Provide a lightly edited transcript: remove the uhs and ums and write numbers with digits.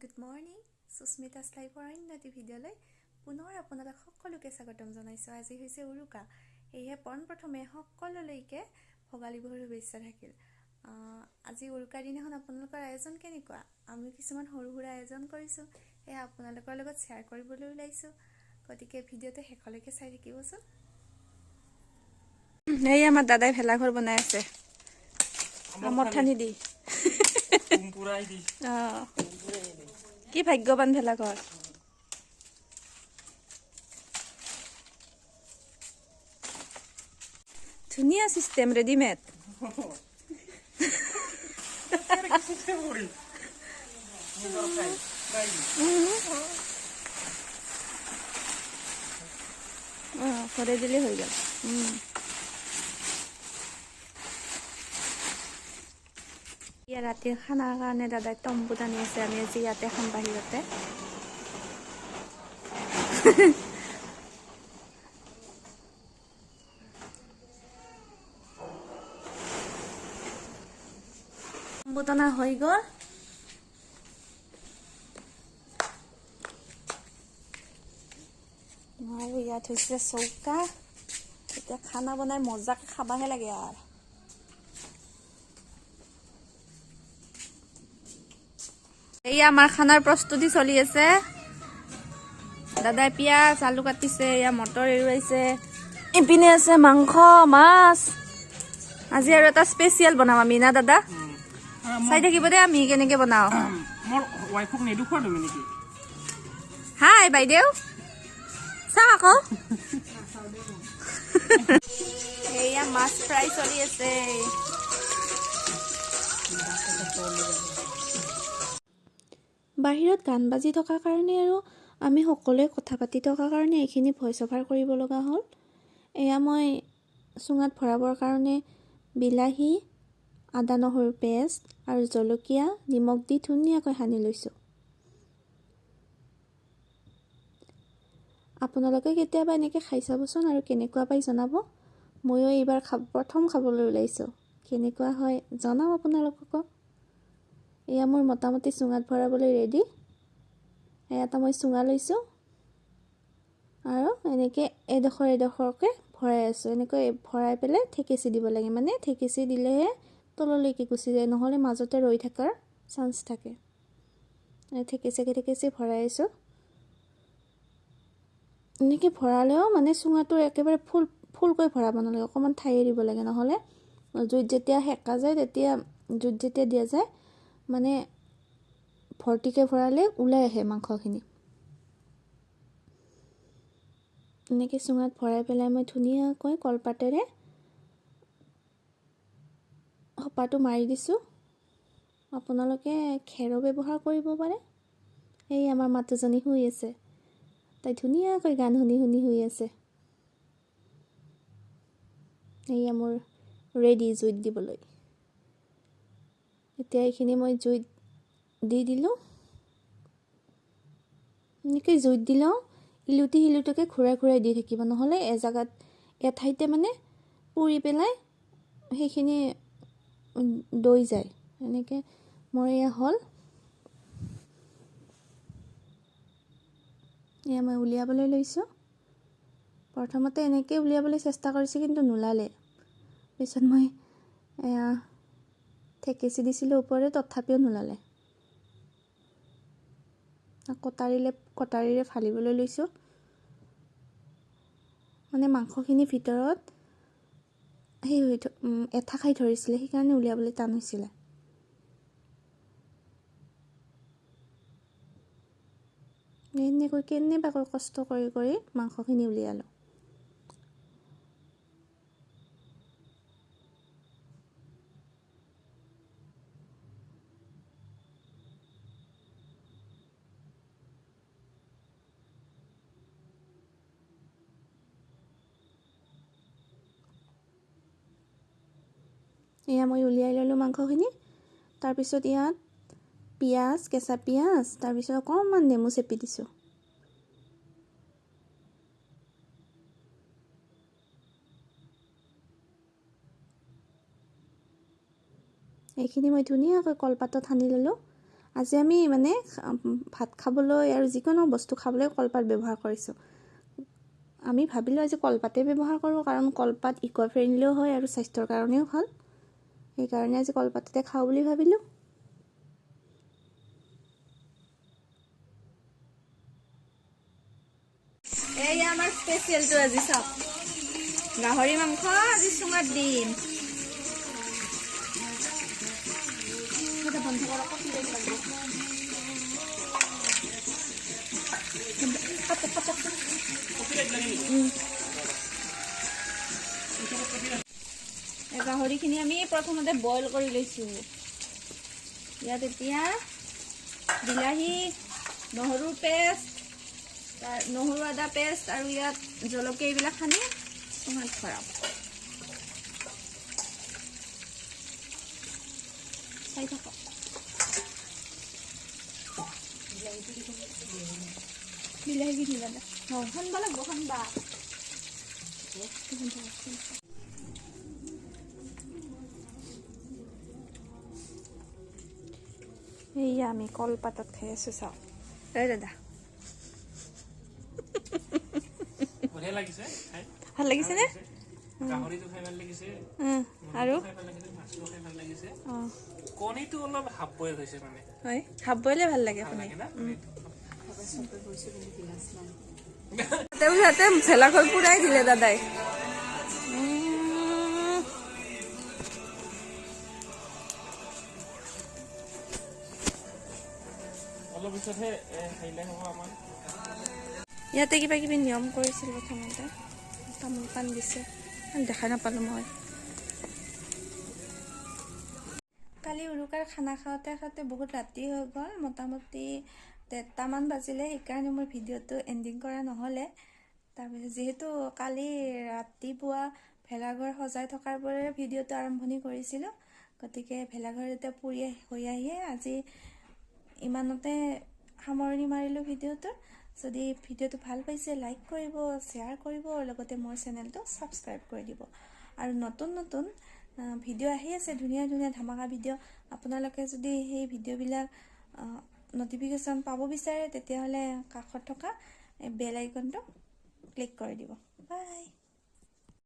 Good morning সুস্মিতাছ লাইভৰ অন্য এটি ভিডিঅ'লৈ পুনৰ আপোনালোক সকলোকে স্বাগতম জনাইছোঁ। আজি হৈছে উৰুকা, সেয়েহে পোনপ্ৰথমে সকলোলৈকে ভোগালী বিহুৰ শুভেচ্ছা থাকিল। আজি উৰুকাৰ দিনাখন আপোনালোকৰ আয়োজন কেনেকুৱা? আমি কিছুমান সৰু সুৰা আয়োজন কৰিছোঁ, সেয়া আপোনালোকৰ লগত শ্বেয়াৰ কৰিবলৈ ওলাইছোঁ। গতিকে ভিডিঅ'টো শেষলৈকে চাই থাকিবচোন। এই আমাৰ দাদাই ভেলাঘৰ বনাই আছে মঠানি দি। কি ভাগ্যৱান ভেলাঘৰ। ধুনীয়া চিষ্টেম, ৰেডিমেড। ভৰাই দিলেই হৈ গ'ল। ইয়াৰ ৰাতিৰ খানাৰ কাৰণে দাদাই তম্বু টানি আছে। আমি আজি ইয়াতে খাম, বাহিৰতে। তম্বু টনা হৈ গ'ল। আৰু ইয়াত হৈছে চৌকা। এতিয়া খানা বনাই মজাকে খাবাহে লাগে আৰু। এই আমাৰ খানাৰ প্ৰস্তুতি চলি আছে। দাদাই পিঁয়াজ আলু কাটিছে, এয়া মটৰ এৰুৱাইছে, ইপিনে আছে মাংস মাছ। আজি আৰু এটা স্পেচিয়েল বনাম আমি, না দাদা? চাই থাকিব দে আমি কেনেকে বনাও। হাই বাইদেউ, চাওঁ আকৌ। এয়া মাছ ফ্ৰাই চলি আছে। বাহিৰত গান বাজি থকাৰ কাৰণে আৰু আমি সকলোৱে কথা পাতি থকাৰ কাৰণে এইখিনি ভইচ অভাৰ কৰিব লগা হ'ল। এয়া মই চুঙাত ভৰাবৰ কাৰণে বিলাহী, আদা নহৰু পেষ্ট আৰু জলকীয়া নিমখ দি ধুনীয়াকৈ সানি লৈছোঁ। আপোনালোকে কেতিয়াবা এনেকৈ খাই চাবচোন আৰু কেনেকুৱা পাই জনাব। ময়ো এইবাৰ প্ৰথম খাবলৈ ওলাইছোঁ। কেনেকুৱা হয় জনাম আপোনালোককো। এয়া মোৰ মোটামুটি চুঙাত ভৰাবলৈ ৰেডি। এটা মই চুঙা লৈছোঁ আৰু এনেকৈ এডোখৰকৈ ভৰাই আছোঁ। এনেকৈ ভৰাই পেলাই থেকেচি দিব লাগে, মানে থেকেচি দিলেহে তললৈকে গুচি যায়, নহ'লে মাজতে ৰৈ থকাৰ চান্স থাকে। থেকেচি ভৰাই আছোঁ। এনেকৈ ভৰালেও মানে চুঙাটো একেবাৰে ফুলকৈ ভৰাব নালাগে, অকণমান ঠাই দিব লাগে, নহ'লে জুইত যেতিয়া সেকা যায়, জুইত যেতিয়া দিয়া যায় মানে ভৰ্তিকৈ ভৰালে ওলাই আহে মাংসখিনি। এনেকৈ চুঙাত ভৰাই পেলাই মই ধুনীয়াকৈ কলপাতেৰে সোপাটো মাৰি দিছোঁ। আপোনালোকে খেৰো ব্যৱহাৰ কৰিব পাৰে। এই আমাৰ মাতুজনী শুই আছে, তাই ধুনীয়াকৈ গান শুনি শুই আছে। এয়া মোৰ ৰেডি জুইত দিবলৈ। এতিয়া এইখিনি মই জুইত দি দিলোঁ। এনেকৈ জুইত দিলেও ইলুটি সিলুটিকৈ ঘূৰাই দি থাকিব, নহ'লে এঠাইতে মানে পুৰি পেলাই সেইখিনি দৈ যায়। এনেকৈ মোৰ এয়া হ'ল। এয়া মই উলিয়াবলৈ লৈছোঁ। প্ৰথমতে এনেকৈ উলিয়াবলৈ চেষ্টা কৰিছোঁ, কিন্তু নোলালে। পিছত মই এয়া থেকেচি দিছিলোঁ ওপৰে, তথাপিও নোলালে। কটাৰীৰে ফালিবলৈ লৈছোঁ। মানে মাংসখিনিৰ ভিতৰত এঠা খাই ধৰিছিলে, সেইকাৰণে উলিয়াবলৈ টান হৈছিলে। এনেকৈ কেনেবাকৈ কষ্ট কৰি মাংসখিনি উলিয়ালোঁ। এয়া মই উলিয়াই ল'লোঁ মাংসখিনি। তাৰপিছত ইয়াত পিঁয়াজ, কেঁচা পিঁয়াজ, তাৰপিছত অকণমান নেমু চেপি দিছোঁ। এইখিনি মই ধুনীয়াকৈ কলপাতত সানি ল'লোঁ। আজি আমি মানে ভাত খাবলৈ আৰু যিকোনো বস্তু খাবলৈ কলপাত ব্যৱহাৰ কৰিছোঁ। আমি ভাবিলোঁ আজি কলপাতে ব্যৱহাৰ কৰোঁ, কাৰণ কলপাত ইক' ফ্ৰেণ্ডলিও হয় আৰু স্বাস্থ্যৰ কাৰণেও ভাল। সেইকাৰণে আজি কলপাততে খাওঁ বুলি ভাবিলোঁ। এয়া আমাৰ স্পেচিয়েলটো আজি চাওক, গাহৰি মাংস আজি চুঙাত দিম। গাহৰিখিনি আমি প্ৰথমতে বইল কৰি লৈছোঁ। ইয়াত এতিয়া বিলাহী, নহৰুৰ পেষ্ট, নহৰু আদা পেষ্ট আৰু ইয়াত জলকীয়া এইবিলাক সানি চুঙাত ভৰাম। চাই থাকক। বিলাহী কি দিবা? সানবা লাগব, সানবা। এইয়া আমি কলপাতত খাই আছোঁ চাওক। দাদা বঢ়িয়া লাগিছে খাই। ভাল লাগিছে নে? গাহৰিটো খাই ভাল লাগিছে আৰু খাই ভাল লাগিছে, মাছটো খাই ভাল লাগিছে। কণীটো অলপ হাফ বইল হৈছে মানে। হয়, হাফ বইলে ভাল লাগে। ভাল লাগে না? তেওঁতে ভেলাঘৰ পুৰাই দিলে দাদাই। অলপ পিছতহে হাইলাই হ'ব আমাৰ। ইয়াতে কিবা কিবি নিয়ম কৰিছিল প্ৰথমতে, তামোল পাণ দিছে, দেখা নাপালোঁ মই। কালি উৰুকাৰ খানা খাওঁতে খাওঁতে বহুত ৰাতি হৈ গ'ল, মোটামুটি 1:30মান বাজিলে। সেইকাৰণে মোৰ ভিডিঅ'টো এণ্ডিং কৰা নহ'লে। তাৰপিছত যিহেতু কালি ৰাতিপুৱা ভেলাঘৰ সজাই থকাৰ পৰাই ভিডিঅ'টো আৰম্ভণি কৰিছিলোঁ, গতিকে ভেলাঘৰ এতিয়া পুৰি হৈ আহিয়ে আজি ইমানতে সামৰণি মাৰিলোঁ ভিডিঅ'টোৰ। যদি ভিডিঅ'টো ভাল পাইছে লাইক কৰিব, শ্বেয়াৰ কৰিব, লগতে মোৰ চেনেলটো ছাবস্ক্ৰাইব কৰি দিব। আৰু নতুন নতুন ভিডিঅ' আহি আছে, ধুনীয়া ধুনীয়া ধামাকা ভিডিঅ'। আপোনালোকে যদি সেই ভিডিঅ'বিলাক নটিফিকেশ্যন পাব বিচাৰে, তেতিয়াহ'লে কাষত থকা বেল আইকনটো ক্লিক কৰি দিব। বাই।